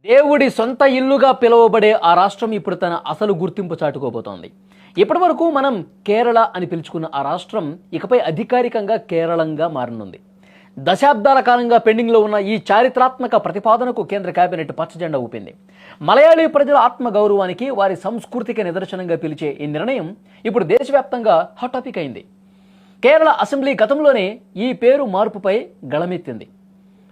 దేవుడి సొంత ఇల్లుగా పిలువబడే ఆ రాష్ట్రం ఇప్పుడు తన అసలు గుర్తింపు చాటుకోబోతోంది. ఇప్పటివరకు మనం కేరళ అని పిలుచుకున్న ఆ రాష్ట్రం ఇకపై అధికారికంగా కేరళంగా మారనుంది. దశాబ్దాల కాలంగా పెండింగ్లో ఉన్న ఈ చారిత్రాత్మక ప్రతిపాదనకు కేంద్ర కేబినెట్ పచ్చజెండా ఊపింది. మలయాళీ ప్రజల ఆత్మగౌరవానికి, వారి సంస్కృతికి నిదర్శనంగా పిలిచే ఈ నిర్ణయం ఇప్పుడు దేశవ్యాప్తంగా హాట్ టాపిక్ అయింది. కేరళ అసెంబ్లీ గతంలోనే ఈ పేరు మార్పుపై గళమెత్తింది.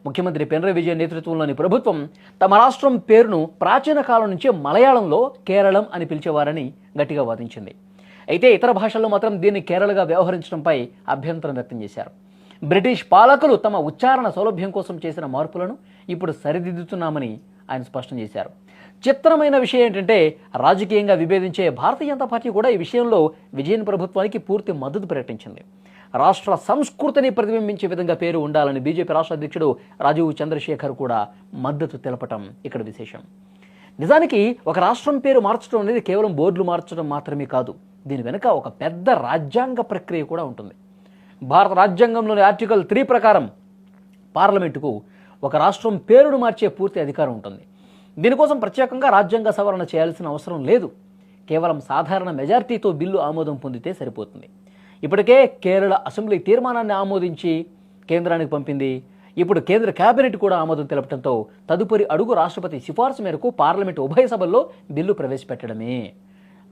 ముఖ్యమంత్రి పినరయి విజయన్ నేతృత్వంలోని ప్రభుత్వం తమ రాష్ట్రం పేరును ప్రాచీన కాలం నుంచే మలయాళంలో కేరళం అని పిలిచేవారని గట్టిగా వాదించింది. అయితే ఇతర భాషల్లో మాత్రం దీన్ని కేరళగా వ్యవహరించడంపై అభ్యంతరం వ్యక్తం చేశారు. బ్రిటిష్ పాలకులు తమ ఉచ్చారణ సౌలభ్యం కోసం చేసిన మార్పులను ఇప్పుడు సరిదిద్దుతున్నామని ఆయన స్పష్టం చేశారు. చిత్రమైన విషయం ఏంటంటే, రాజకీయంగా విభేదించే భారతీయ జనతా పార్టీ కూడా ఈ విషయంలో విజయన్ ప్రభుత్వానికి పూర్తి మద్దతు ప్రకటించింది. రాష్ట్ర సంస్కృతిని ప్రతిబింబించే విధంగా పేరు ఉండాలని బీజేపీ రాష్ట్ర అధ్యక్షుడు రాజీవ్ చంద్రశేఖర్ కూడా మద్దతు తెలపటం ఇక్కడ విశేషం. నిజానికి ఒక రాష్ట్రం పేరు మార్చడం అనేది కేవలం బోర్డులు మార్చడం మాత్రమే కాదు. దీని వెనుక ఒక పెద్ద రాజ్యాంగ ప్రక్రియ కూడా ఉంటుంది. భారత రాజ్యాంగంలోని ఆర్టికల్ 3 ప్రకారం పార్లమెంటుకు ఒక రాష్ట్రం పేరును మార్చే పూర్తి అధికారం ఉంటుంది. దీనికోసం ప్రత్యేకంగా రాజ్యాంగ సవరణ చేయాల్సిన అవసరం లేదు. కేవలం సాధారణ మెజారిటీతో బిల్లు ఆమోదం పొందితే సరిపోతుంది. ఇప్పటికే కేరళ అసెంబ్లీ తీర్మానాన్ని ఆమోదించి కేంద్రానికి పంపింది. ఇప్పుడు కేంద్ర కేబినెట్ కూడా ఆమోదం తెలపడంతో తదుపరి అడుగు రాష్ట్రపతి సిఫార్సు మేరకు పార్లమెంటు ఉభయ సభల్లో బిల్లు ప్రవేశపెట్టడమే.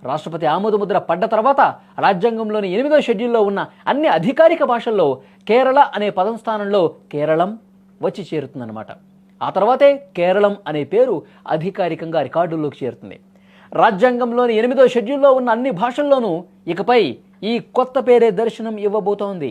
రాష్ట్రపతి ఆమోద ముద్ర పడ్డ తర్వాత రాజ్యాంగంలోని 8వ షెడ్యూల్లో ఉన్న అన్ని అధికారిక భాషల్లో కేరళ అనే పదం స్థానంలో కేరళం వచ్చి చేరుతుందన్నమాట. ఆ తర్వాతే కేరళం అనే పేరు అధికారికంగా రికార్డుల్లోకి చేరుతుంది. రాజ్యాంగంలోని 8వ షెడ్యూల్లో ఉన్న అన్ని భాషల్లోనూ ఇకపై ఈ కొత్త పేరే దర్శనం ఇవ్వబోతోంది.